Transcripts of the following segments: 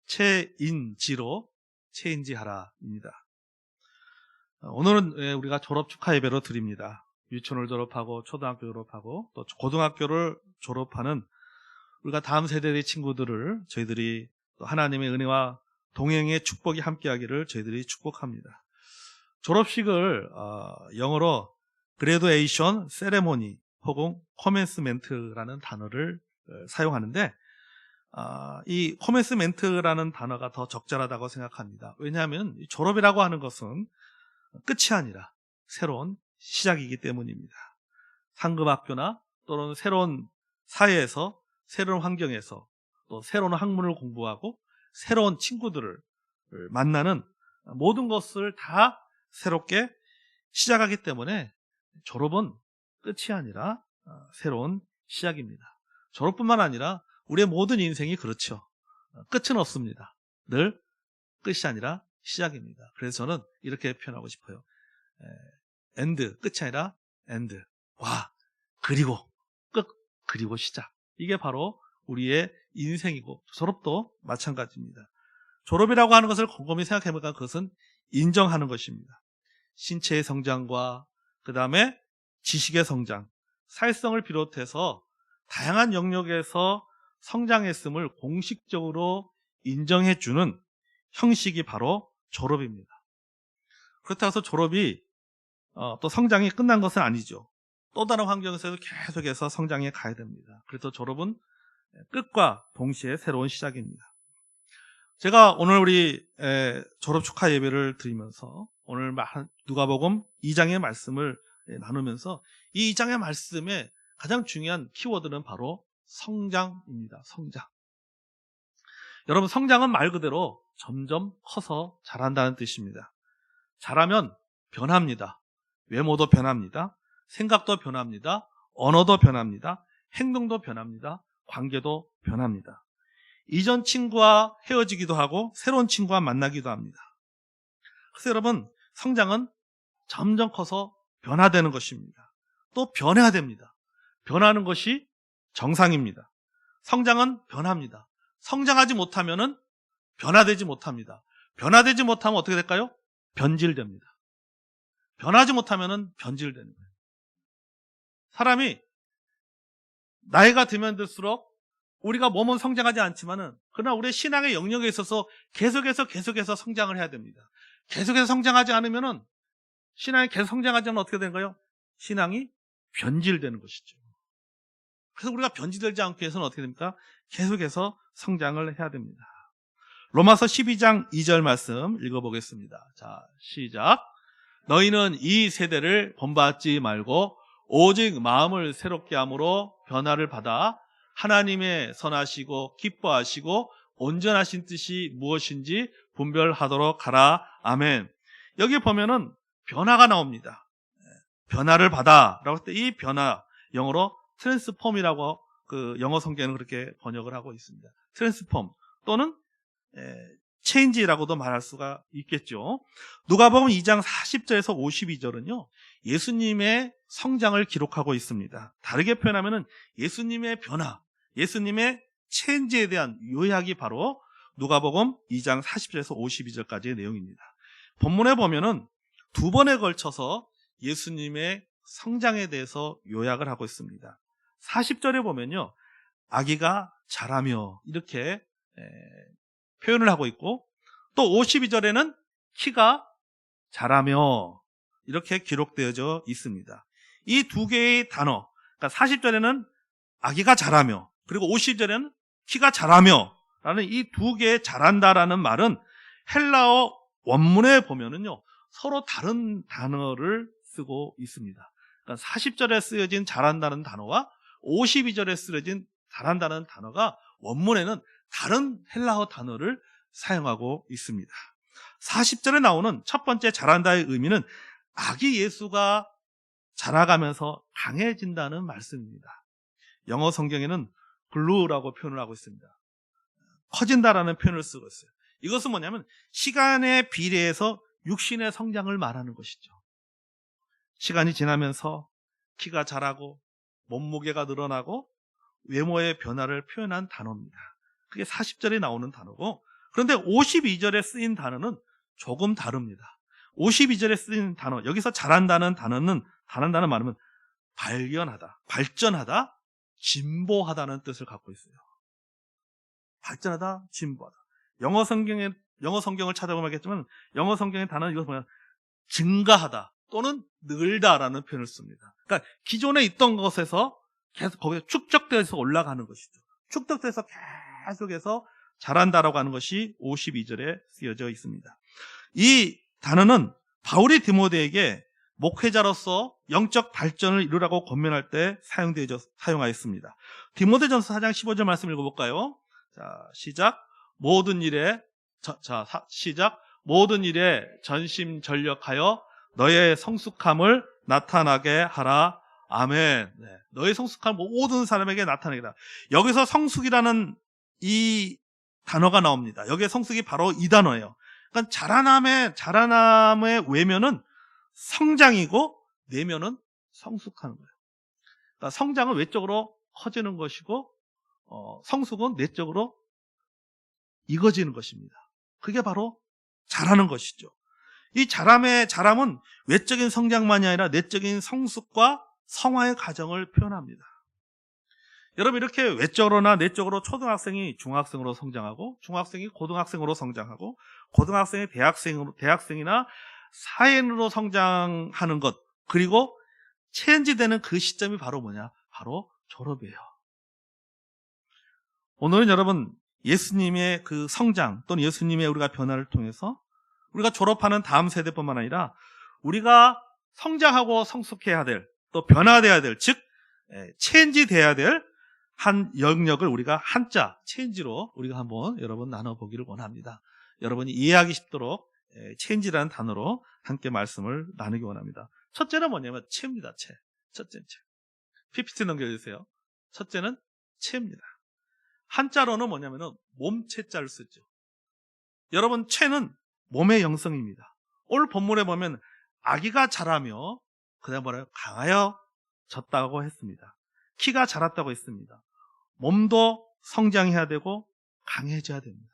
체인지로 체인지하라입니다. 오늘은 우리가 졸업 축하 예배로 드립니다. 유치원을 졸업하고 초등학교 졸업하고 또 고등학교를 졸업하는 우리가 다음 세대의 친구들을 저희들이 또 하나님의 은혜와 동행의 축복이 함께하기를 저희들이 축복합니다. 졸업식을 영어로 graduation ceremony 혹은 commencement라는 단어를 사용하는데 이 commencement라는 단어가 더 적절하다고 생각합니다. 왜냐하면 졸업이라고 하는 것은 끝이 아니라 새로운 시작이기 때문입니다. 상급 학교나 또는 새로운 사회에서 새로운 환경에서 또 새로운 학문을 공부하고 새로운 친구들을 만나는 모든 것을 다 새롭게 시작하기 때문에 졸업은 끝이 아니라 새로운 시작입니다. 졸업뿐만 아니라 우리의 모든 인생이 그렇죠. 끝은 없습니다. 늘 끝이 아니라 시작입니다. 그래서 저는 이렇게 표현하고 싶어요. 엔드, 끝이 아니라 엔드. 와, 그리고 끝, 그리고 시작. 이게 바로 우리의 인생이고 졸업도 마찬가지입니다. 졸업이라고 하는 것을 곰곰이 생각해보니까 그것은 인정하는 것입니다. 신체의 성장과 그 다음에 지식의 성장, 사회성을 비롯해서 다양한 영역에서 성장했음을 공식적으로 인정해주는 형식이 바로 졸업입니다. 그렇다고 해서 졸업이 또 성장이 끝난 것은 아니죠. 또 다른 환경에서도 계속해서 성장해 가야 됩니다. 그래서 졸업은 끝과 동시에 새로운 시작입니다. 제가 오늘 우리 졸업 축하 예배를 드리면서 오늘 누가복음 2장의 말씀을 나누면서 이 2장의 말씀의 가장 중요한 키워드는 바로 성장입니다. 성장. 여러분, 성장은 말 그대로 점점 커서 자란다는 뜻입니다. 자라면 변합니다. 외모도 변합니다. 생각도 변합니다. 언어도 변합니다. 행동도 변합니다. 관계도 변합니다. 이전 친구와 헤어지기도 하고 새로운 친구와 만나기도 합니다. 그래서 여러분, 성장은 점점 커서 변화되는 것입니다. 또 변해야 됩니다. 변하는 것이 정상입니다. 성장은 변합니다. 성장하지 못하면 변화되지 못합니다. 변화되지 못하면 어떻게 될까요? 변질됩니다. 변하지 못하면 변질되는 거예요. 사람이 나이가 들면 들수록 우리가 몸은 성장하지 않지만은 그러나 우리의 신앙의 영역에 있어서 계속해서 성장을 해야 됩니다. 계속해서 성장하지 않으면은 신앙이 계속 성장하지 않으면 어떻게 되는 거예요? 신앙이 변질되는 것이죠. 그래서 우리가 변질되지 않기 위해서는 어떻게 됩니까? 계속해서 성장을 해야 됩니다. 로마서 12장 2절 말씀 읽어보겠습니다. 자, 시작. 너희는 이 세대를 본받지 말고 오직 마음을 새롭게 함으로 변화를 받아 하나님의 선하시고 기뻐하시고 온전하신 뜻이 무엇인지 분별하도록 하라. 아멘. 여기 보면은 변화가 나옵니다. 변화를 받아 라고 할 때 이 변화, 영어로 트랜스폼이라고 그 영어 성경은 그렇게 번역을 하고 있습니다. 트랜스폼 또는 체인지라고도 말할 수가 있겠죠. 누가복음 2장 40절에서 52절은요 예수님의 성장을 기록하고 있습니다. 다르게 표현하면은 예수님의 변화, 예수님의 체인지에 대한 요약이 바로 누가복음 2장 40절에서 52절까지의 내용입니다. 본문에 보면은 두 번에 걸쳐서 예수님의 성장에 대해서 요약을 하고 있습니다. 40절에 보면요 아기가 자라며 이렇게 표현을 하고 있고 또 52절에는 키가 자라며 이렇게 기록되어져 있습니다. 이 두 개의 단어, 그러니까 40절에는 아기가 자라며 그리고 50절에는 키가 자라며 라는 이 두 개의 자란다라는 말은 헬라어 원문에 보면은요 서로 다른 단어를 쓰고 있습니다. 그러니까 40절에 쓰여진 자란다는 단어와 52절에 쓰여진 자란다는 단어가 원문에는 다른 헬라어 단어를 사용하고 있습니다. 40절에 나오는 첫 번째 자란다의 의미는 아기 예수가 자라가면서 강해진다는 말씀입니다. 영어 성경에는 glow라고 표현을 하고 있습니다. 커진다라는 표현을 쓰고 있어요. 이것은 뭐냐면 시간에 비례해서 육신의 성장을 말하는 것이죠. 시간이 지나면서 키가 자라고 몸무게가 늘어나고 외모의 변화를 표현한 단어입니다. 그게 40절에 나오는 단어고, 그런데 52절에 쓰인 단어는 조금 다릅니다. 52절에 쓰인 단어, 여기서 잘한다는 단어는, 잘한다는 말은 발견하다, 발전하다, 진보하다는 뜻을 갖고 있어요. 발전하다, 진보하다. 영어 성경을 찾아보면 알겠지만, 영어 성경의 단어는 이것을 보면 증가하다 또는 늘다라는 표현을 씁니다. 그러니까 기존에 있던 것에서 계속 거기에 축적돼서 올라가는 것이죠. 축적돼서 계속해서 잘한다라고 하는 것이 52절에 쓰여져 있습니다. 이 단어는 바울이 디모데에게 목회자로서 영적 발전을 이루라고 권면할 때 사용하였습니다. 디모데전서 4장 15절 말씀 읽어볼까요? 자, 시작. 모든 일에 전심전력하여 너의 성숙함을 나타나게 하라. 아멘. 네. 너의 성숙함을 모든 사람에게 나타내라. 여기서 성숙이라는 이 단어가 나옵니다. 여기에 성숙이 바로 이 단어예요. 그러니까 자라남의 외면은 성장이고 내면은 성숙하는 거예요. 그러니까 성장은 외적으로 커지는 것이고 성숙은 내적으로 익어지는 것입니다. 그게 바로 자라는 것이죠. 이 자람은 외적인 성장만이 아니라 내적인 성숙과 성화의 과정을 표현합니다. 여러분, 이렇게 외적으로나 내적으로 초등학생이 중학생으로 성장하고, 중학생이 고등학생으로 성장하고, 고등학생이 대학생이나 사회인으로 성장하는 것, 그리고 체인지되는 그 시점이 바로 뭐냐? 바로 졸업이에요. 오늘은 여러분, 예수님의 그 성장 또는 예수님의 우리가 변화를 통해서 우리가 졸업하는 다음 세대뿐만 아니라 우리가 성장하고 성숙해야 될, 또 변화돼야 될, 즉 체인지돼야 될 한 영역을 우리가 한자 체인지로 우리가 한번 여러분 나눠보기를 원합니다. 여러분이 이해하기 쉽도록 체인지라는 단어로 함께 말씀을 나누기 원합니다. 첫째는 뭐냐면 체입니다. 체. 첫째는 체. PPT 넘겨주세요. 첫째는 체입니다. 한자로는 뭐냐면은 몸체자를 쓰죠. 여러분, 체는 몸의 영성입니다. 오늘 본문에 보면 아기가 자라며 그다음 뭐래요? 강하여졌다고 했습니다. 키가 자랐다고 했습니다. 몸도 성장해야 되고 강해져야 됩니다.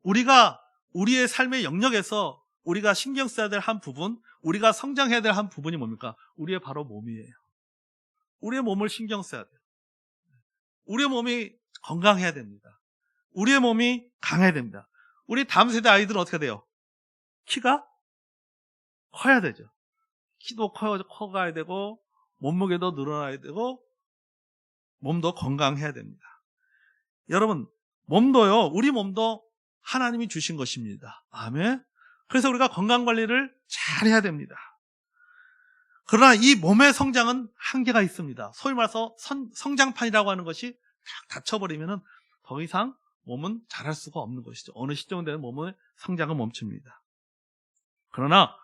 우리가 우리의 삶의 영역에서 우리가 신경 써야 될 한 부분, 우리가 성장해야 될 한 부분이 뭡니까? 우리의 바로 몸이에요. 우리의 몸을 신경 써야 돼요. 우리의 몸이 건강해야 됩니다. 우리의 몸이 강해야 됩니다. 우리 다음 세대 아이들은 어떻게 돼요? 키가 커야 되죠. 키도 커가야 되고 몸무게도 늘어나야 되고 몸도 건강해야 됩니다. 여러분, 몸도요, 우리 몸도 하나님이 주신 것입니다. 아멘. 그래서 우리가 건강관리를 잘 해야 됩니다. 그러나 이 몸의 성장은 한계가 있습니다. 소위 말해서 성장판이라고 하는 것이 딱 닫혀버리면 더 이상 몸은 자랄 수가 없는 것이죠. 어느 시점 되는 몸의 성장은 멈춥니다. 그러나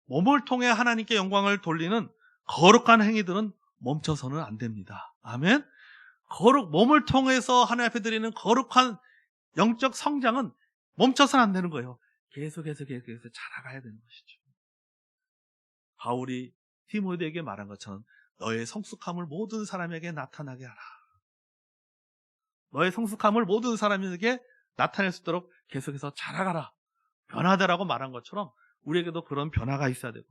몸을 통해 하나님께 영광을 돌리는 거룩한 행위들은 멈춰서는 안 됩니다. 아멘. 몸을 통해서 하나님 앞에 드리는 거룩한 영적 성장은 멈춰서는 안 되는 거예요. 계속해서 자라가야 되는 것이죠. 바울이 디모데에게 말한 것처럼 너의 성숙함을 모든 사람에게 나타나게 하라. 너의 성숙함을 모든 사람에게 나타낼 수 있도록 계속해서 자라가라, 변화되라고 말한 것처럼 우리에게도 그런 변화가 있어야 되고,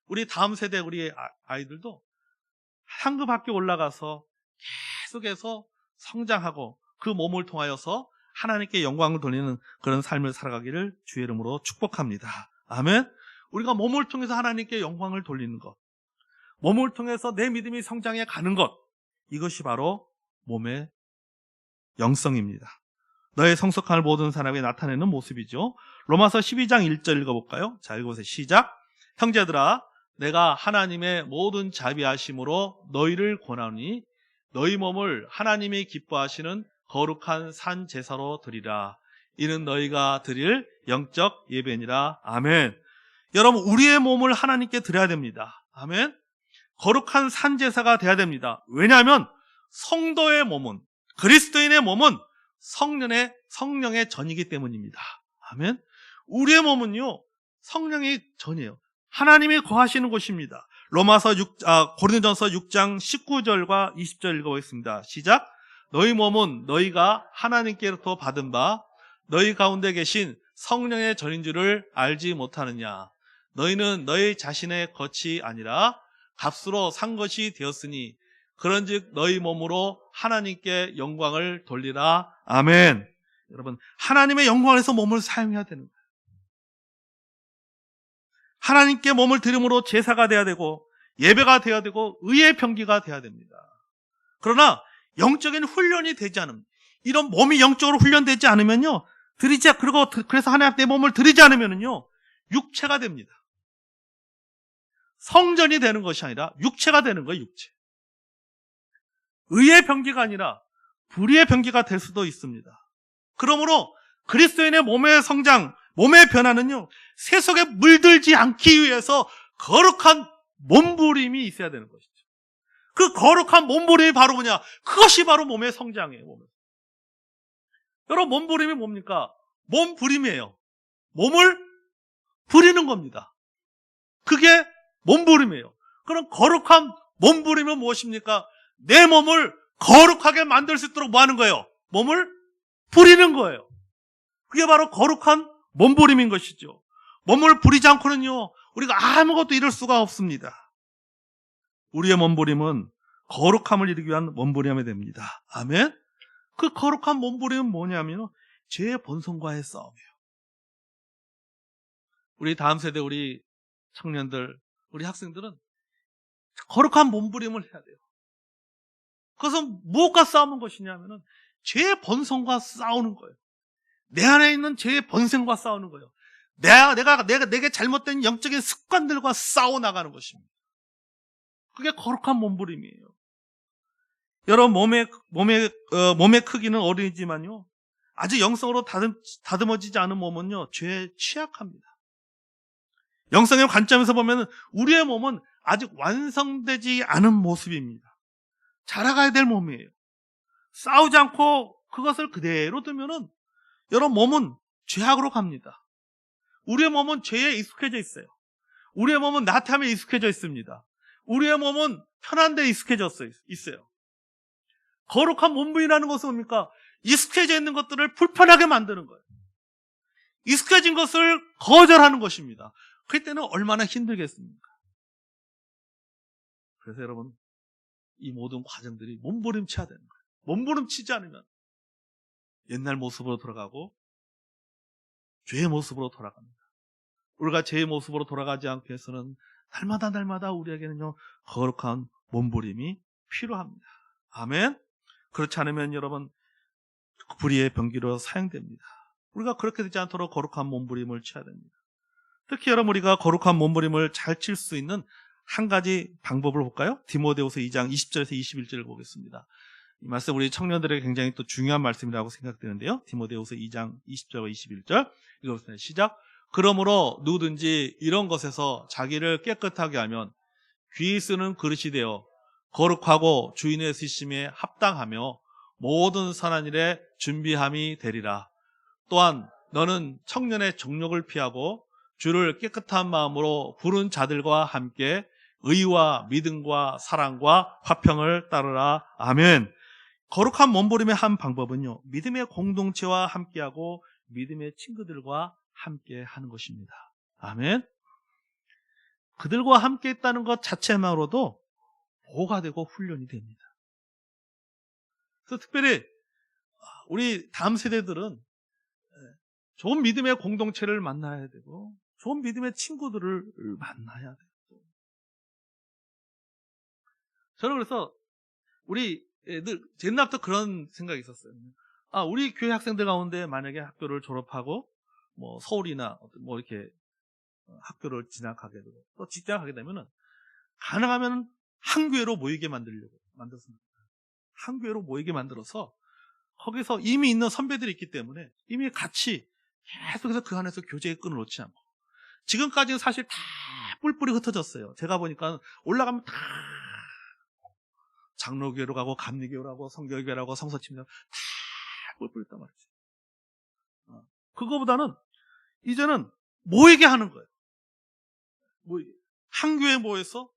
우리 다음 세대 우리 아이들도 상급 학교 올라가서 계속해서 성장하고 그 몸을 통하여서 하나님께 영광을 돌리는 그런 삶을 살아가기를 주의 이름으로 축복합니다. 아멘. 우리가 몸을 통해서 하나님께 영광을 돌리는 것, 몸을 통해서 내 믿음이 성장해 가는 것, 이것이 바로 몸의 영성입니다. 너의 성숙함을 모든 사람에게 나타내는 모습이죠. 로마서 12장 1절 읽어볼까요? 자, 읽어보세요. 시작. 형제들아, 내가 하나님의 모든 자비하심으로 너희를 권하니 너희 몸을 하나님이 기뻐하시는 거룩한 산 제사로 드리라. 이는 너희가 드릴 영적 예배니라. 아멘. 여러분, 우리의 몸을 하나님께 드려야 됩니다. 아멘. 거룩한 산 제사가 돼야 됩니다. 왜냐하면 성도의 몸은, 그리스도인의 몸은 성령의 전이기 때문입니다. 아멘. 우리의 몸은요, 성령의 전이에요. 하나님이 거하시는 곳입니다. 고린도전서 6장 19절과 20절 읽어보겠습니다. 시작. 너희 몸은 너희가 하나님께로부터 받은 바 너희 가운데 계신 성령의 전인 줄을 알지 못하느냐. 너희는 너희 자신의 것이 아니라 값으로 산 것이 되었으니 그런즉 너희 몸으로 하나님께 영광을 돌리라. 아멘. 여러분, 하나님의 영광에서 몸을 사용해야 되는 거예요. 하나님께 몸을 드림으로 제사가 돼야 되고 예배가 돼야 되고 의의 병기가 돼야 됩니다. 그러나 영적인 훈련이 되지 않으면, 이런 몸이 영적으로 훈련되지 않으면요, 그래서 하나님 내 몸을 드리지 않으면요, 육체가 됩니다. 성전이 되는 것이 아니라 육체가 되는 거예요, 육체. 의의 병기가 아니라 불의의 병기가 될 수도 있습니다. 그러므로 그리스도인의 몸의 성장, 몸의 변화는요, 세속에 물들지 않기 위해서 거룩한 몸부림이 있어야 되는 것이죠. 그 거룩한 몸부림이 바로 뭐냐? 그것이 바로 몸의 성장이에요. 여러분, 몸부림이 뭡니까? 몸부림이에요. 몸을 부리는 겁니다. 그게 몸부림이에요. 그럼 거룩한 몸부림은 무엇입니까? 내 몸을 거룩하게 만들 수 있도록 뭐 하는 거예요? 몸을 부리는 거예요. 그게 바로 거룩한 몸부림인 것이죠. 몸을 부리지 않고는요, 우리가 아무것도 이룰 수가 없습니다. 우리의 몸부림은 거룩함을 이루기 위한 몸부림이 됩니다. 아멘? 그 거룩한 몸부림은 뭐냐면 죄의 본성과의 싸움이에요. 우리 다음 세대, 우리 청년들, 우리 학생들은 거룩한 몸부림을 해야 돼요. 그것은 무엇과 싸우는 것이냐면 죄의 본성과 싸우는 거예요. 내 안에 있는 죄의 본성과 싸우는 거예요. 내게 잘못된 영적인 습관들과 싸워 나가는 것입니다. 그게 거룩한 몸부림이에요. 여러분, 몸의 크기는 어린이지만요, 아직 영성으로 다듬어지지 않은 몸은요, 죄에 취약합니다. 영성의 관점에서 보면 우리의 몸은 아직 완성되지 않은 모습입니다. 자라가야 될 몸이에요. 싸우지 않고 그것을 그대로 두면은 여러분, 몸은 죄악으로 갑니다. 우리의 몸은 죄에 익숙해져 있어요. 우리의 몸은 나태함에 익숙해져 있습니다. 우리의 몸은 편한 데 익숙해져 있어요. 거룩한 몸부림이라는 것은 뭡니까? 익숙해져 있는 것들을 불편하게 만드는 거예요. 익숙해진 것을 거절하는 것입니다. 그때는 얼마나 힘들겠습니까? 그래서 여러분, 이 모든 과정들이 몸부림쳐야 되는 거예요. 몸부림치지 않으면 옛날 모습으로 돌아가고 죄의 모습으로 돌아갑니다. 우리가 죄의 모습으로 돌아가지 않기 위해서는 날마다 우리에게는요, 거룩한 몸부림이 필요합니다. 아멘. 그렇지 않으면 여러분, 불의의 병기로 사용됩니다. 우리가 그렇게 되지 않도록 거룩한 몸부림을 쳐야 됩니다. 특히 여러분, 우리가 거룩한 몸부림을 잘 칠 수 있는 한 가지 방법을 볼까요? 디모데후서 2장 20절에서 21절을 보겠습니다. 이 말씀 우리 청년들에게 굉장히 또 중요한 말씀이라고 생각되는데요. 디모데후서 2장 20절과 21절 읽어보겠습니다. 시작. 그러므로 누구든지 이런 것에서 자기를 깨끗하게 하면 귀 쓰는 그릇이 되어 거룩하고 주인의 쓰심에 합당하며 모든 선한 일에 준비함이 되리라. 또한 너는 청년의 정욕을 피하고 주를 깨끗한 마음으로 부른 자들과 함께 의와 믿음과 사랑과 화평을 따르라. 아멘. 거룩한 몸부림의 한 방법은요, 믿음의 공동체와 함께하고 믿음의 친구들과 함께 하는 것입니다. 아멘. 그들과 함께 있다는 것 자체만으로도 보호가 되고 훈련이 됩니다. 그래서 특별히 우리 다음 세대들은 좋은 믿음의 공동체를 만나야 되고 좋은 믿음의 친구들을 만나야 되고, 저는 그래서 우리 늘 옛날부터 그런 생각이 있었어요. 우리 교회 학생들 가운데 만약에 학교를 졸업하고 뭐 서울이나 뭐 이렇게 학교를 진학하게 되고 또 직장을 가게 되면은 가능하면 한 교회로 모이게 만들었습니다. 한 교회로 모이게 만들어서 거기서 이미 있는 선배들이 있기 때문에 이미 같이 계속해서 그 안에서 교제의 끈을 놓지 않고, 지금까지는 사실 다 뿔뿔이 흩어졌어요. 제가 보니까 올라가면 다 장로교회로 가고 감리교회로 가고 성결교회로 가고 성서침례로 다 뿔뿔이 있단 말이죠. 그거보다는 이제는 모이게 하는 거예요. 한 교회에 모여서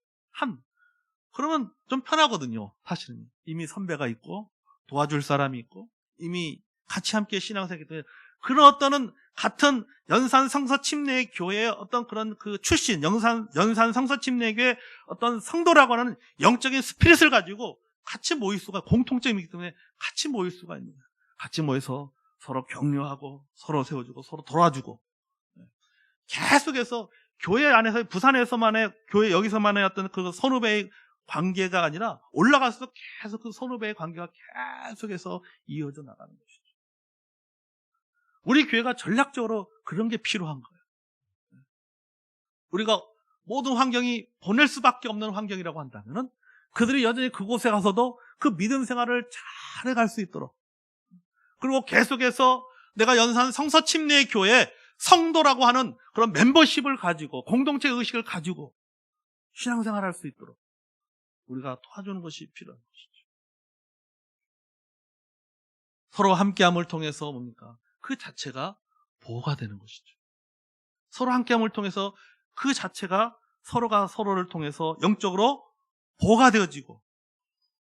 그러면 좀 편하거든요. 사실은 이미 선배가 있고 도와줄 사람이 있고 이미 같이 함께 신앙생활했기 때문에 그런 어떤 같은 연산 성서 침례 교회의 어떤 그런 그 출신, 연산 성서 침례 교회 어떤 성도라고 하는 영적인 스피릿을 가지고 같이 모일 수가, 공통점이 있기 때문에 같이 모일 수가 있는 거예요. 같이 모여서 서로 격려하고 서로 세워주고 서로 도와주고, 계속해서 교회 안에서, 부산에서만의 교회 여기서만의 어떤 그 선후배의 관계가 아니라 올라가서 계속 그 선후배의 관계가 계속해서 이어져 나가는 것이죠. 우리 교회가 전략적으로 그런 게 필요한 거예요. 우리가 모든 환경이 보낼 수밖에 없는 환경이라고 한다면은 그들이 여전히 그곳에 가서도 그 믿음 생활을 잘 해갈 수 있도록, 그리고 계속해서 내가 연산 성서 침례 교회 성도라고 하는 그런 멤버십을 가지고 공동체 의식을 가지고 신앙생활을 할 수 있도록 우리가 도와주는 것이 필요한 것이죠. 서로 함께함을 통해서 뭡니까? 그 자체가 보호가 되는 것이죠. 서로 함께함을 통해서 그 자체가 서로가 서로를 통해서 영적으로 보호가 되어지고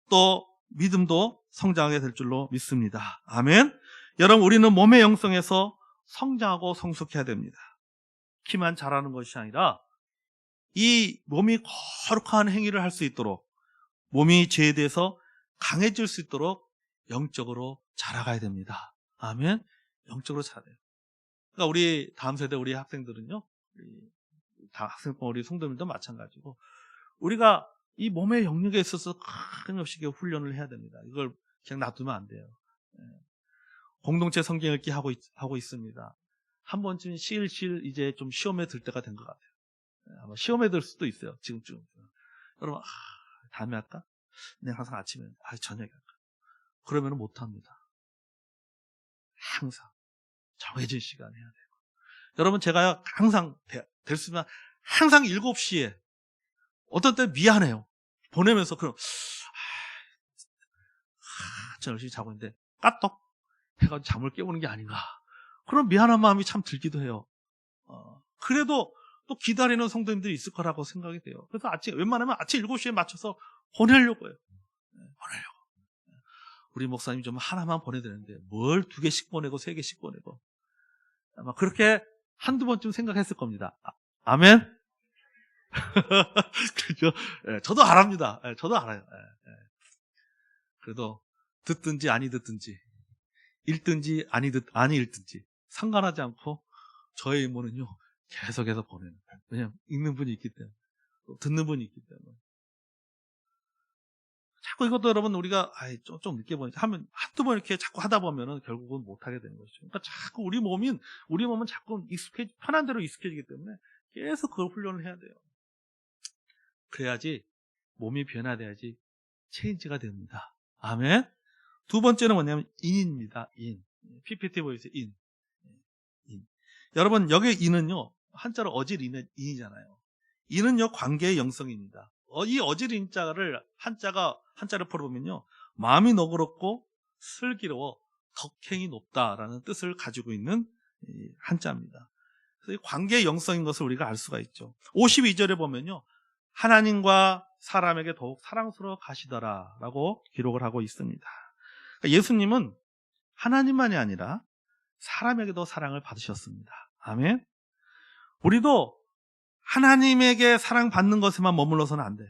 또 믿음도 성장하게 될 줄로 믿습니다. 아멘. 여러분, 우리는 몸의 영성에서 성장하고 성숙해야 됩니다. 키만 자라는 것이 아니라 이 몸이 거룩한 행위를 할 수 있도록, 몸이 죄에 대해서 강해질 수 있도록 영적으로 자라가야 됩니다. 아멘. 영적으로 자라요. 그러니까 우리 다음 세대 우리 학생들은요, 학생뿐 우리 성도님도 마찬가지고 우리가 이 몸의 영역에 있어서 끊임없이 훈련을 해야 됩니다. 이걸 그냥 놔두면 안 돼요. 공동체 성경 읽기 하고 있습니다. 한 번쯤 실실 이제 좀 시험에 들 때가 된 것 같아요. 아마 시험에 들 수도 있어요. 지금쯤. 여러분, 다음에 할까? 내가 항상 아침에, 저녁에 할까? 그러면 못합니다. 항상 정해진 시간 해야 돼요. 여러분, 제가 항상 될 수 있으면 항상 7시에 어떤 때 미안해요. 보내면서 그럼 저 열심히 자고 있는데 까떡 해가지고 잠을 깨우는 게 아닌가. 그런 미안한 마음이 참 들기도 해요. 그래도 또 기다리는 성도님들이 있을 거라고 생각이 돼요. 그래서 웬만하면 아침 7시에 맞춰서 보내려고 해요. 보내려고. 우리 목사님 좀 하나만 보내드렸는데 뭘 2개씩 보내고 3개씩 보내고. 아마 그렇게 한두 번쯤 생각했을 겁니다. 아멘? 그죠? 저도 알합니다. 저도 알아요. 그래도 듣든지 아니 듣든지, 읽든지 아니 읽든지 상관하지 않고 저의 임무는요, 계속해서 보내는 거예요. 왜냐하면 읽는 분이 있기 때문에, 또 듣는 분이 있기 때문에. 자꾸 이것도 여러분 우리가 좀 늦게 보니까 하면 한두 번 이렇게 자꾸 하다 보면은 결국은 못하게 되는 것이죠. 그러니까 자꾸 우리 몸은 자꾸 편한 대로 익숙해지기 때문에 계속 그걸 훈련을 해야 돼요. 그래야지 몸이 변화돼야지 체인지가 됩니다. 아멘. 두 번째는 뭐냐면 인입니다. 인. PPT 보이세요? 인. 여러분, 여기 인은요, 한자로 어질 인이잖아요. 인은요, 관계의 영성입니다. 이 어질 인자를 한자를 풀어보면요, 마음이 너그럽고 슬기로워 덕행이 높다라는 뜻을 가지고 있는 한자입니다. 그래서 이 관계의 영성인 것을 우리가 알 수가 있죠. 52절에 보면요, 하나님과 사람에게 더욱 사랑스러워 가시더라라고 기록을 하고 있습니다. 그러니까 예수님은 하나님만이 아니라 사람에게도 사랑을 받으셨습니다. 아멘. 우리도 하나님에게 사랑받는 것에만 머물러서는 안 돼요.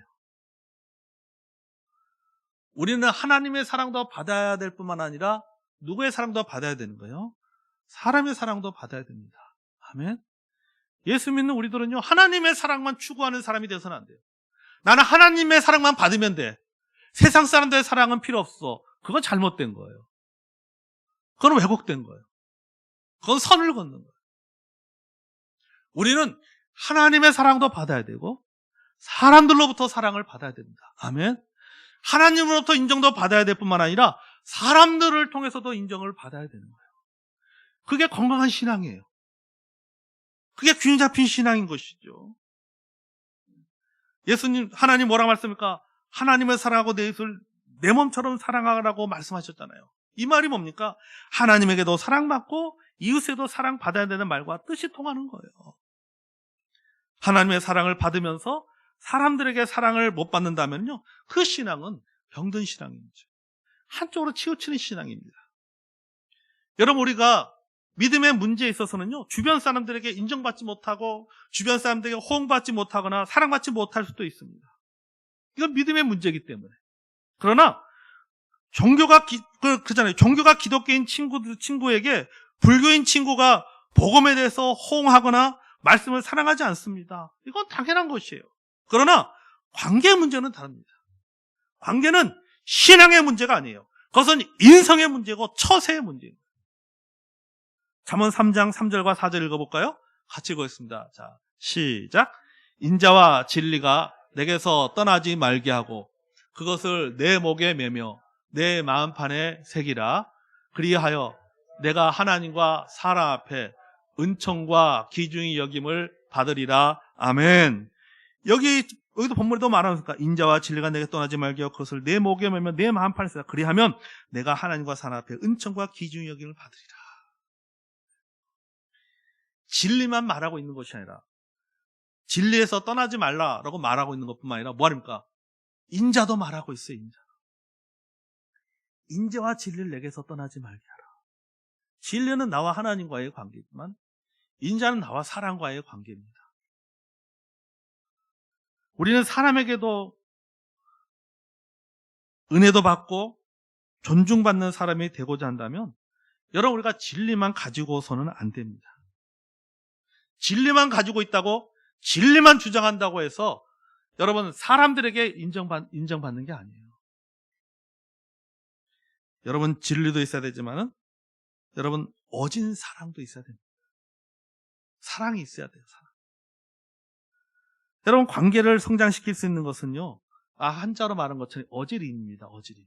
우리는 하나님의 사랑도 받아야 될 뿐만 아니라 누구의 사랑도 받아야 되는 거예요? 사람의 사랑도 받아야 됩니다. 아멘. 예수 믿는 우리들은요, 하나님의 사랑만 추구하는 사람이 되어서는 안 돼요. 나는 하나님의 사랑만 받으면 돼. 세상 사람들의 사랑은 필요 없어. 그건 잘못된 거예요. 그건 왜곡된 거예요. 그건 선을 걷는 거예요. 우리는 하나님의 사랑도 받아야 되고 사람들로부터 사랑을 받아야 됩니다. 아멘. 하나님으로부터 인정도 받아야 될 뿐만 아니라 사람들을 통해서도 인정을 받아야 되는 거예요. 그게 건강한 신앙이에요. 그게 균 잡힌 신앙인 것이죠. 하나님 뭐라고 말씀합니까? 하나님을 사랑하고 내 이웃을 내 몸처럼 사랑하라고 말씀하셨잖아요. 이 말이 뭡니까? 하나님에게도 사랑받고 이웃에도 사랑받아야 되는 말과 뜻이 통하는 거예요. 하나님의 사랑을 받으면서 사람들에게 사랑을 못 받는다면요, 그 신앙은 병든 신앙이죠. 한쪽으로 치우치는 신앙입니다. 여러분, 우리가 믿음의 문제에 있어서는요, 주변 사람들에게 인정받지 못하고 주변 사람들에게 호응받지 못하거나 사랑받지 못할 수도 있습니다. 이건 믿음의 문제이기 때문에. 그러나 종교가 종교가 기독교인 친구에게 불교인 친구가 복음에 대해서 호응하거나 말씀을 사랑하지 않습니다. 이건 당연한 것이에요. 그러나 관계 문제는 다릅니다. 관계는 신앙의 문제가 아니에요. 그것은 인성의 문제고 처세의 문제입니다. 잠언 3장 3절과 4절 읽어볼까요? 같이 읽겠습니다. 자, 시작. 인자와 진리가 내게서 떠나지 말게 하고 그것을 내 목에 매며 내 마음판에 새기라. 그리하여 내가 하나님과 사람 앞에 은총과 귀중히 여김을 받으리라. 아멘. 여기도 본문에도 말하니까 인자와 진리가 내게 떠나지 말게 하고 그것을 내 목에 매며 내 마음판에 새기라. 그리하면 내가 하나님과 사람 앞에 은총과 귀중히 여김을 받으리라. 진리만 말하고 있는 것이 아니라 진리에서 떠나지 말라라고 말하고 있는 것뿐만 아니라 뭐합니까? 인자도 말하고 있어요. 인자와 진리를 내게서 떠나지 말게 하라. 진리는 나와 하나님과의 관계지만 인자는 나와 사람과의 관계입니다. 우리는 사람에게도 은혜도 받고 존중받는 사람이 되고자 한다면 여러분, 우리가 진리만 가지고서는 안 됩니다. 진리만 가지고 있다고 진리만 주장한다고 해서 여러분 사람들에게 인정받는 게 아니에요. 여러분 진리도 있어야 되지만은 여러분 어진 사랑도 있어야 됩니다. 사랑이 있어야 돼요. 사랑. 여러분 관계를 성장시킬 수 있는 것은요, 한자로 말한 것처럼 어지린입니다. 어지린.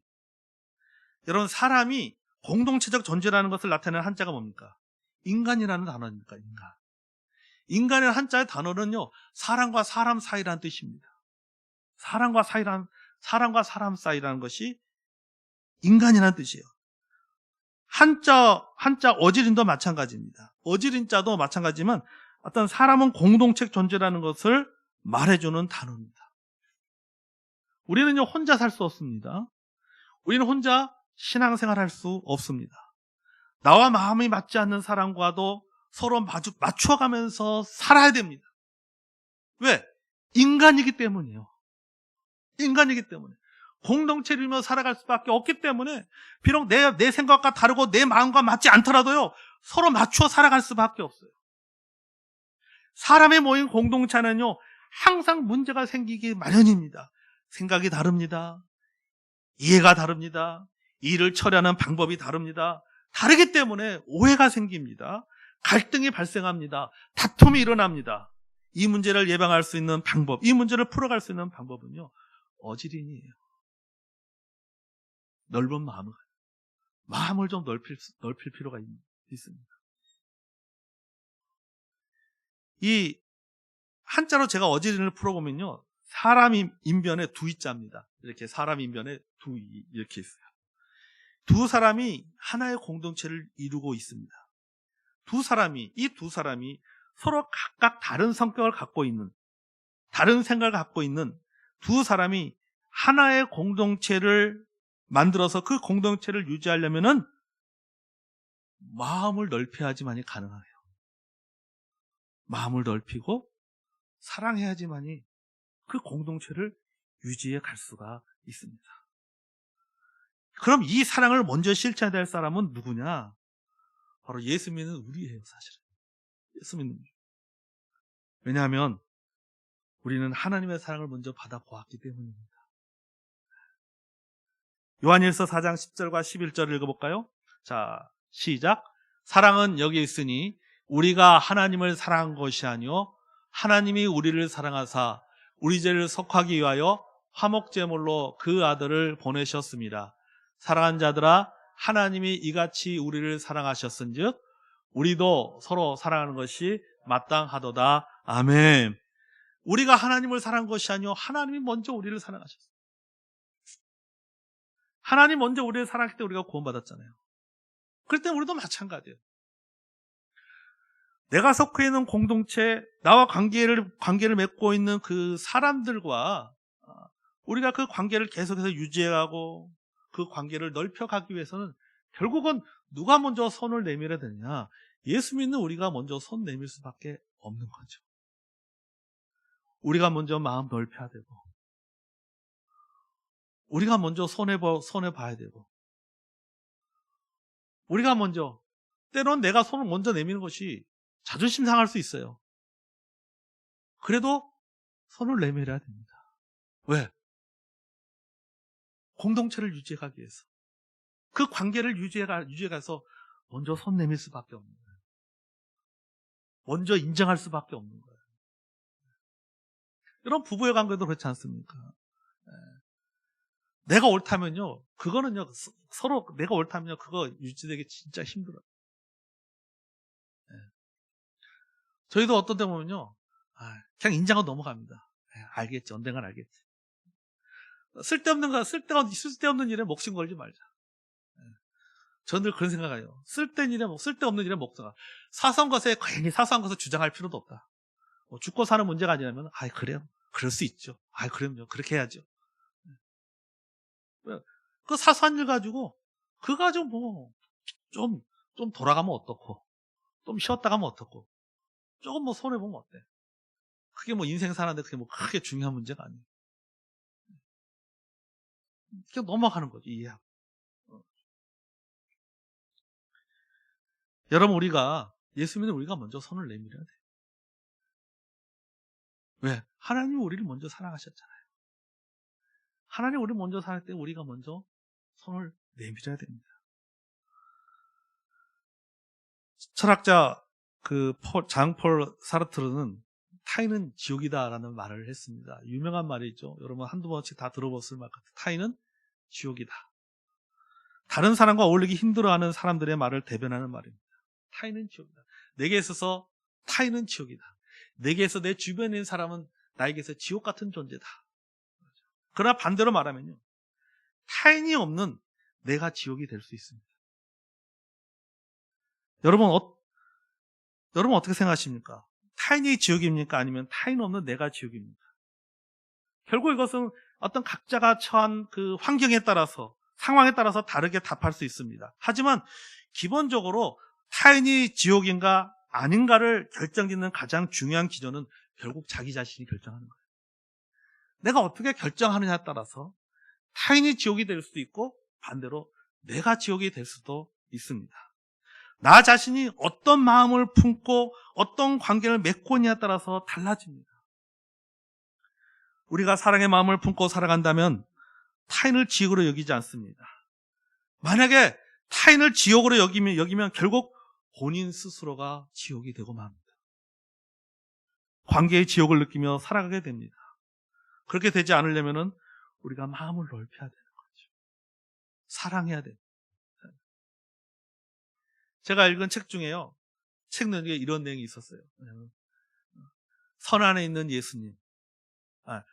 여러분 사람이 공동체적 존재라는 것을 나타내는 한자가 뭡니까? 인간이라는 단어입니까? 인간. 인간의 한자의 단어는요, 사람과 사람 사이라는 뜻입니다. 사람과 사람 사이라는 것이 인간이라는 뜻이에요. 한자 어지린도 마찬가지입니다. 어지린자도 마찬가지지만 어떤 사람은 공동체 존재라는 것을 말해주는 단어입니다. 우리는요, 혼자 살 수 없습니다. 우리는 혼자 신앙생활 할 수 없습니다. 나와 마음이 맞지 않는 사람과도 서로 맞춰가면서 살아야 됩니다. 왜? 인간이기 때문이에요. 인간이기 때문에. 공동체를 이루며 살아갈 수밖에 없기 때문에 비록 내 생각과 다르고 내 마음과 맞지 않더라도요, 서로 맞춰 살아갈 수밖에 없어요. 사람이 모인 공동체는요, 항상 문제가 생기기 마련입니다. 생각이 다릅니다. 이해가 다릅니다. 일을 처리하는 방법이 다릅니다. 다르기 때문에 오해가 생깁니다. 갈등이 발생합니다. 다툼이 일어납니다. 이 문제를 예방할 수 있는 방법, 이 문제를 풀어갈 수 있는 방법은요, 어지린이에요. 넓은 마음을 좀 넓힐 필요가 있습니다. 이 한자로 제가 어지린을 풀어보면요, 사람 인변에 두이자입니다. 이렇게 사람 인변에 두이 이렇게 있어요. 두 사람이 하나의 공동체를 이루고 있습니다. 이 두 사람이 서로 각각 다른 성격을 갖고 있는, 다른 생각을 갖고 있는 두 사람이 하나의 공동체를 만들어서 그 공동체를 유지하려면은 마음을 넓혀야지만이 가능해요. 마음을 넓히고 사랑해야지만이 그 공동체를 유지해 갈 수가 있습니다. 그럼 이 사랑을 먼저 실천해야 될 사람은 누구냐? 바로 예수 믿는 우리예요, 사실은. 예수 믿는 우리. 왜냐하면 우리는 하나님의 사랑을 먼저 받아보았기 때문입니다. 요한일서 4장 10절과 11절을 읽어볼까요? 자, 시작. 사랑은 여기 있으니 우리가 하나님을 사랑한 것이 아니요 하나님이 우리를 사랑하사 우리 죄를 속하기 위하여 화목제물로 그 아들을 보내셨습니다. 사랑하는 자들아, 하나님이 이같이 우리를 사랑하셨은즉 우리도 서로 사랑하는 것이 마땅하도다. 아멘. 우리가 하나님을 사랑한 것이 아니요 하나님이 먼저 우리를 사랑하셨어요. 하나님 먼저 우리를 사랑했기 때문에 우리가 구원받았잖아요. 그럴 때 우리도 마찬가지예요. 내가 속해 있는 공동체, 나와 관계를 맺고 있는 그 사람들과 우리가 그 관계를 계속해서 유지해가고 그 관계를 넓혀가기 위해서는 결국은 누가 먼저 손을 내밀어야 되느냐? 예수 믿는 우리가 먼저 손 내밀 수밖에 없는 거죠. 우리가 먼저 마음 넓혀야 되고, 우리가 먼저 손해 봐야 되고, 우리가 먼저, 때론 내가 손을 먼저 내미는 것이 자존심 상할 수 있어요. 그래도 손을 내밀어야 됩니다. 왜? 공동체를 유지해가기 위해서. 그 관계를 유지해가서 먼저 손 내밀 수밖에 없는 거예요. 먼저 인정할 수밖에 없는 거예요. 이런 부부의 관계도 그렇지 않습니까? 내가 옳다면요, 그거는요, 서로 내가 옳다면요, 그거 유지되기 진짜 힘들어요. 저희도 어떤 때 보면요, 그냥 인정하고 넘어갑니다. 알겠지, 언젠간 알겠지. 쓸데없는 일에 목숨 걸지 말자. 저는 늘 그런 생각해요. 쓸데없는 일에 목숨 걸자. 괜히 사소한 것에 주장할 필요도 없다. 죽고 사는 문제가 아니라면, 그래요. 그럴 수 있죠. 그럼요. 그렇게 해야죠. 그 사소한 일 가지고, 좀 돌아가면 어떻고, 좀 쉬었다 가면 어떻고, 조금 손해보면 어때? 그게 인생 사는데 그게 크게 중요한 문제가 아니에요. 그냥 넘어가는 거죠, 이해하고. 여러분, 예수 믿는 우리가 먼저 손을 내밀어야 돼요. 왜? 하나님이 우리를 먼저 사랑하셨잖아요. 하나님 우리를 먼저 사랑할 때 우리가 먼저 손을 내밀어야 됩니다. 철학자 장폴 사르트르는 타인은 지옥이다라는 말을 했습니다. 유명한 말이죠. 여러분 한두 번씩 다 들어봤을 말 같아요. 타인은 지옥이다. 다른 사람과 어울리기 힘들어하는 사람들의 말을 대변하는 말입니다. 타인은 지옥이다. 내게 있어서 타인은 지옥이다. 내게서 내 주변에 있는 사람은 나에게서 지옥 같은 존재다. 그러나 반대로 말하면요, 타인이 없는 내가 지옥이 될 수 있습니다. 여러분 어떻게 생각하십니까? 타인이 지옥입니까? 아니면 타인 없는 내가 지옥입니까? 결국 이것은 어떤 각자가 처한 그 환경에 따라서, 상황에 따라서 다르게 답할 수 있습니다. 하지만 기본적으로 타인이 지옥인가 아닌가를 결정짓는 가장 중요한 기준은 결국 자기 자신이 결정하는 거예요. 내가 어떻게 결정하느냐에 따라서 타인이 지옥이 될 수도 있고 반대로 내가 지옥이 될 수도 있습니다. 나 자신이 어떤 마음을 품고 어떤 관계를 맺고 있냐에 따라서 달라집니다. 우리가 사랑의 마음을 품고 살아간다면 타인을 지옥으로 여기지 않습니다. 만약에 타인을 지옥으로 여기면 결국 본인 스스로가 지옥이 되고 맙니다. 관계의 지옥을 느끼며 살아가게 됩니다. 그렇게 되지 않으려면 우리가 마음을 넓혀야 되는 거죠. 사랑해야 돼요. 제가 읽은 책 중에요, 책 내용에 이런 내용이 있었어요. 선 안에 있는 예수님,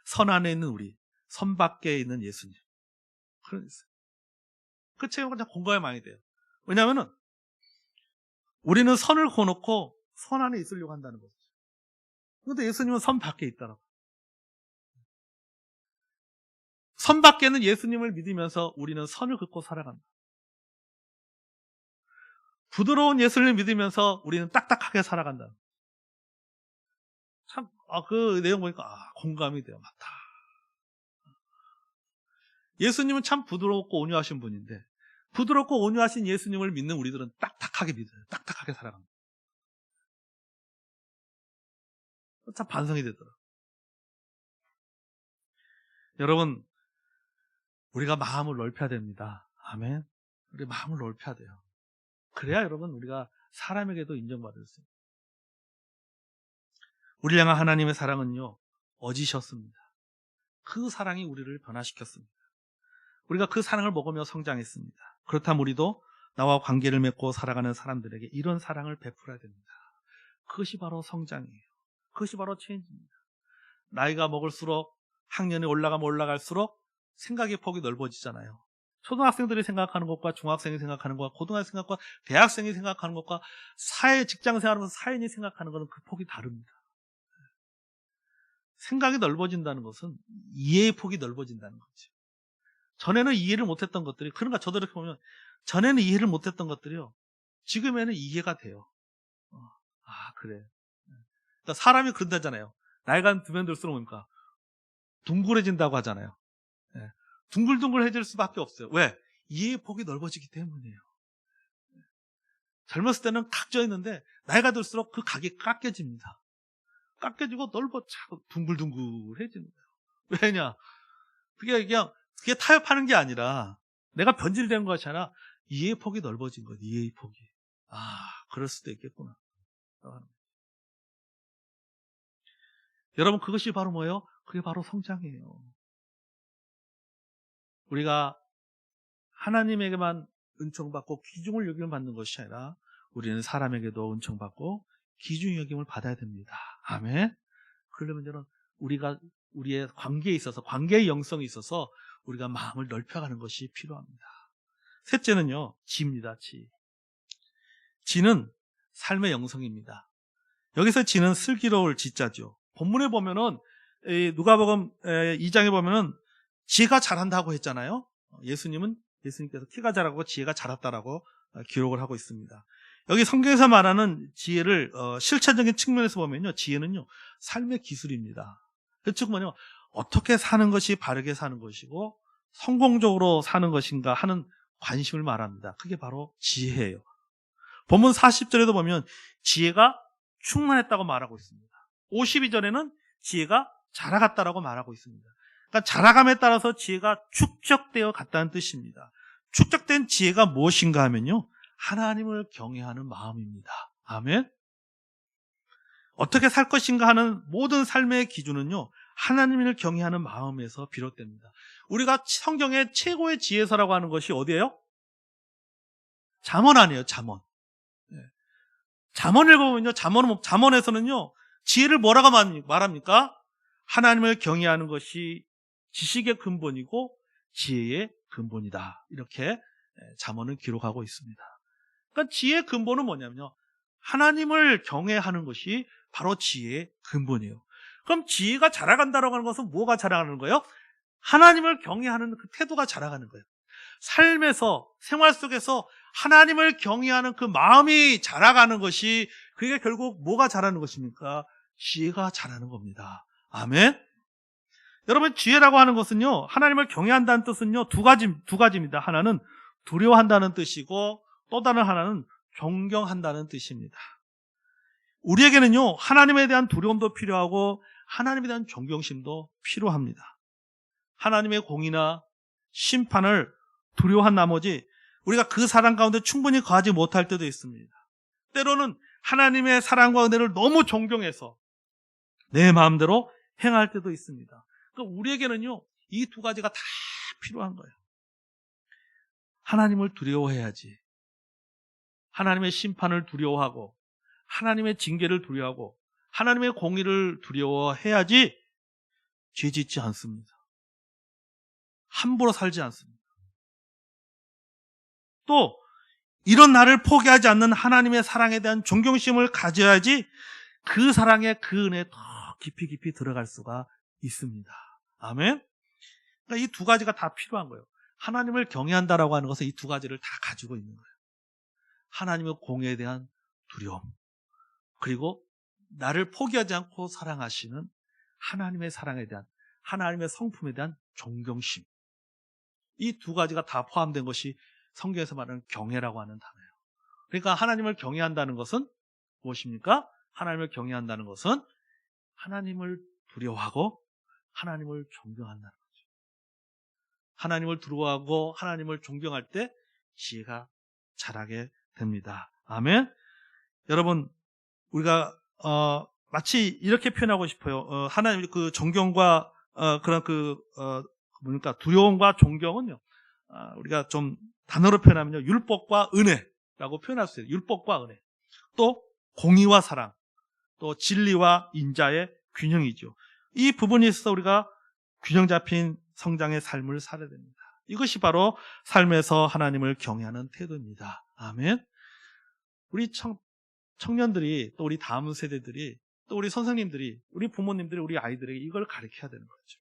선 안에 있는 우리, 선 밖에 있는 예수님. 그런 게 있어요. 그 책은 진짜 공감이 많이 돼요. 왜냐하면 우리는 선을 그어놓고 선 안에 있으려고 한다는 거죠. 그런데 예수님은 선 밖에 있더라고요. 선 밖에는 예수님을 믿으면서 우리는 선을 긋고 살아간다. 부드러운 예수님을 믿으면서 우리는 딱딱하게 살아간다. 참, 그 내용 보니까 공감이 돼요. 맞다. 예수님은 참 부드럽고 온유하신 분인데 부드럽고 온유하신 예수님을 믿는 우리들은 딱딱하게 믿어요. 딱딱하게 살아갑니다. 참 반성이 되더라고요. 여러분, 우리가 마음을 넓혀야 됩니다. 아멘. 우리 마음을 넓혀야 돼요. 그래야 여러분 우리가 사람에게도 인정받을 수 있어요. 우리 향한 하나님의 사랑은요, 어지셨습니다. 그 사랑이 우리를 변화시켰습니다. 우리가 그 사랑을 먹으며 성장했습니다. 그렇다면 우리도 나와 관계를 맺고 살아가는 사람들에게 이런 사랑을 베풀어야 됩니다. 그것이 바로 성장이에요. 그것이 바로 체인지입니다. 나이가 먹을수록, 학년이 올라가면 올라갈수록 생각의 폭이 넓어지잖아요. 초등학생들이 생각하는 것과 중학생이 생각하는 것과 고등학생 생각과 대학생이 생각하는 것과 직장생활하면서 사회인이 생각하는 것은 그 폭이 다릅니다. 생각이 넓어진다는 것은 이해의 폭이 넓어진다는 거죠. 전에는 이해를 못했던 것들이, 그러니까 저도 이렇게 보면 전에는 이해를 못했던 것들이요, 지금에는 이해가 돼요. 그래. 그러니까 사람이 그런다잖아요. 나이가 들면 들수록 뭡니까? 둥글해진다고 하잖아요. 예. 둥글둥글해질 수밖에 없어요. 왜? 이해의 폭이 넓어지기 때문이에요. 젊었을 때는 각져 있는데 나이가 들수록 그 각이 깎여집니다. 깎여지고 넓어지고 둥글둥글해지는 거예요. 왜냐? 그게 타협하는 게 아니라, 내가 변질된 것이 아니라 이해의 폭이 넓어진 거예요. 이해의 폭이. 그럴 수도 있겠구나. 여러분, 그것이 바로 뭐예요? 그게 바로 성장이에요. 우리가 하나님에게만 은총받고 귀중을 여김을 받는 것이 아니라 우리는 사람에게도 은총받고 귀중히 여김을 받아야 됩니다. 아멘. 그러려면 저는 우리의 관계에 있어서, 관계의 영성에 있어서 우리가 마음을 넓혀가는 것이 필요합니다. 셋째는요, 지입니다. 지는 삶의 영성입니다. 여기서 지는 슬기로울 지자죠. 본문에 보면은 누가복음 2장에 보면은 지혜가 자란다고 했잖아요. 예수님께서 키가 자라고 지혜가 자랐다라고 기록을 하고 있습니다. 여기 성경에서 말하는 지혜를 실천적인 측면에서 보면요, 지혜는요, 삶의 기술입니다. 그 즉 뭐냐면 어떻게 사는 것이 바르게 사는 것이고 성공적으로 사는 것인가 하는 관심을 말합니다. 그게 바로 지혜예요. 본문 40절에도 보면 지혜가 충만했다고 말하고 있습니다. 52절에는 지혜가 자라갔다라고 말하고 있습니다. 그러니까 자라감에 따라서 지혜가 축적되어 갔다는 뜻입니다. 축적된 지혜가 무엇인가 하면요, 하나님을 경외하는 마음입니다. 아멘. 어떻게 살 것인가 하는 모든 삶의 기준은요, 하나님을 경외하는 마음에서 비롯됩니다. 우리가 성경의 최고의 지혜서라고 하는 것이 어디예요? 잠언 아니에요, 잠언. 잠언을 읽어보면요, 잠언에서는요, 지혜를 뭐라고 말합니까? 하나님을 경외하는 것이 지식의 근본이고 지혜의 근본이다. 이렇게 잠언은 기록하고 있습니다. 그러니까 지혜의 근본은 뭐냐면요, 하나님을 경외하는 것이 바로 지혜의 근본이에요. 그럼 지혜가 자라간다고 하는 것은 뭐가 자라가는 거예요? 하나님을 경외하는 그 태도가 자라가는 거예요. 삶에서, 생활 속에서 하나님을 경외하는 그 마음이 자라가는 것이, 그게 결국 뭐가 자라는 것입니까? 지혜가 자라는 겁니다. 아멘. 여러분, 지혜라고 하는 것은요, 하나님을 경외한다는 뜻은요, 두 가지입니다. 하나는 두려워한다는 뜻이고 또 다른 하나는 존경한다는 뜻입니다. 우리에게는요, 하나님에 대한 두려움도 필요하고 하나님에 대한 존경심도 필요합니다. 하나님의 공의나 심판을 두려워한 나머지 우리가 그 사랑 가운데 충분히 거하지 못할 때도 있습니다. 때로는 하나님의 사랑과 은혜를 너무 존경해서 내 마음대로 행할 때도 있습니다. 그러니까 우리에게는요, 이 두 가지가 다 필요한 거예요. 하나님을 두려워해야지. 하나님의 심판을 두려워하고 하나님의 징계를 두려워하고 하나님의 공의를 두려워해야지 죄 짓지 않습니다. 함부로 살지 않습니다. 또 이런 나를 포기하지 않는 하나님의 사랑에 대한 존경심을 가져야지 그 사랑에, 그 은혜에 더 깊이 들어갈 수가 있습니다. 아멘. 그러니까 이 두 가지가 다 필요한 거예요. 하나님을 경외한다라고 하는 것은 이 두 가지를 다 가지고 있는 거예요. 하나님의 공의에 대한 두려움, 그리고 나를 포기하지 않고 사랑하시는 하나님의 사랑에 대한, 하나님의 성품에 대한 존경심. 이 두 가지가 다 포함된 것이 성경에서 말하는 경외라고 하는 단어예요. 그러니까 하나님을 경외한다는 것은 무엇입니까? 하나님을 경외한다는 것은 하나님을 두려워하고 하나님을 존경한다는 거죠. 하나님을 두려워하고 하나님을 존경할 때 지혜가 자라게 됩니다. 아멘. 여러분, 우리가 마치 이렇게 표현하고 싶어요. 하나님 그 존경과 그런 두려움과 존경은요, 우리가 좀 단어로 표현하면요, 율법과 은혜라고 표현할 수 있어요. 율법과 은혜, 또 공의와 사랑, 또 진리와 인자의 균형이죠. 이 부분에 있어서 우리가 균형 잡힌 성장의 삶을 살아야 됩니다. 이것이 바로 삶에서 하나님을 경외하는 태도입니다. 아멘. 우리 청년들이, 또 우리 다음 세대들이, 또 우리 선생님들이, 우리 부모님들이 우리 아이들에게 이걸 가르쳐야 되는 거죠.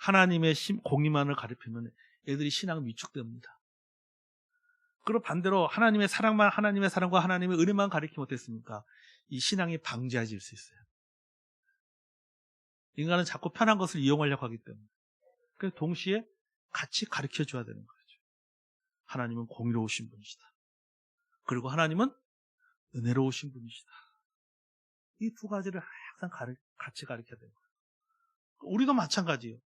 하나님의 공의만을 가리키면 애들이 신앙은 위축됩니다. 그리고 반대로 하나님의 사랑과 하나님의 은혜만 가리키면 어땠습니까? 이 신앙이 방지해질 수 있어요. 인간은 자꾸 편한 것을 이용하려고 하기 때문에. 그래서 동시에 같이 가르쳐줘야 되는 거죠. 하나님은 공의로우신 분이시다. 그리고 하나님은 은혜로우신 분이시다. 이 두 가지를 항상 같이 가르쳐야 되는 거예요. 우리도 마찬가지예요.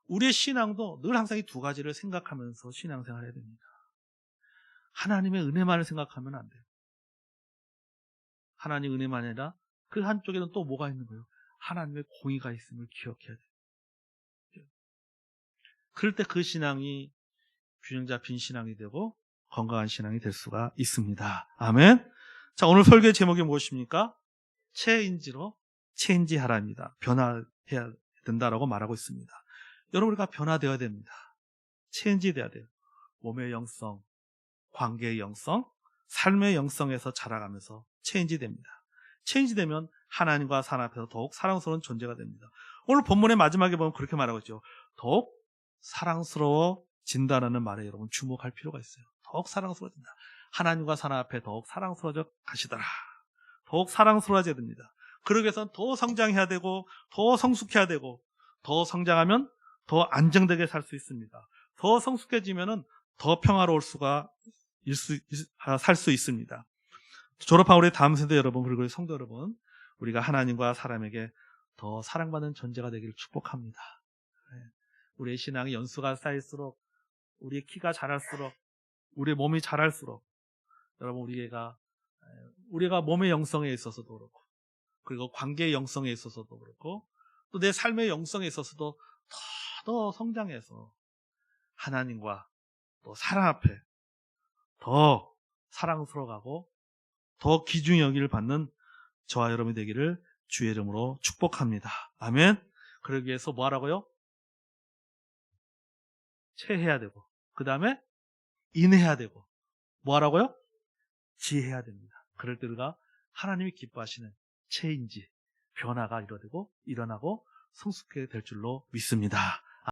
우리의 신앙도 늘 항상 이 두 가지를 생각하면서 신앙생활을 해야 됩니다. 하나님의 은혜만을 생각하면 안 돼요. 하나님의 은혜만 아니라 그 한쪽에는 또 뭐가 있는 거예요? 하나님의 공의가 있음을 기억해야 돼요. 그럴 때 그 신앙이 균형 잡힌 신앙이 되고 건강한 신앙이 될 수가 있습니다. 아멘. 자, 오늘 설교의 제목이 무엇입니까? 체인지하라입니다. 변화해야 된다라고 말하고 있습니다. 여러분, 우리가 변화되어야 됩니다. 체인지돼야 돼요. 몸의 영성, 관계의 영성, 삶의 영성에서 자라가면서 체인지됩니다. 체인지되면 하나님과 사람 앞에서 더욱 사랑스러운 존재가 됩니다. 오늘 본문의 마지막에 보면 그렇게 말하고 있죠. 더욱 사랑스러워진다는 말에 여러분 주목할 필요가 있어요. 더욱 사랑스러워진다. 하나님과 사람 앞에 더욱 사랑스러워져 가시더라. 더욱 사랑스러워져야 됩니다. 그러기 위해서는 더 성장해야 되고 더 성숙해야 되고 더 성장하면 더 안정되게 살 수 있습니다. 더 성숙해지면 더 평화로울 수가 살 수 있습니다. 졸업한 우리 다음 세대 여러분 그리고 성도 여러분, 우리가 하나님과 사람에게 더 사랑받는 존재가 되기를 축복합니다. 우리의 신앙이 연수가 쌓일수록, 우리의 키가 자랄수록, 우리의 몸이 자랄수록 여러분 우리가 몸의 영성에 있어서도 그렇고 그리고 관계의 영성에 있어서도 그렇고 또 내 삶의 영성에 있어서도 더 성장해서 하나님과 또 사람 앞에 더 사랑스러워가고 더 귀중히 여기를 받는 저와 여러분이 되기를 주의 이름으로 축복합니다. 아멘. 그러기 위해서 뭐 하라고요? 체해야 되고 그 다음에 인해야 되고 뭐 하라고요? 지혜해야 됩니다. 그럴 때 우리가 하나님이 기뻐하시는 체인지, 변화가 일어나고 성숙하게 될 줄로 믿습니다.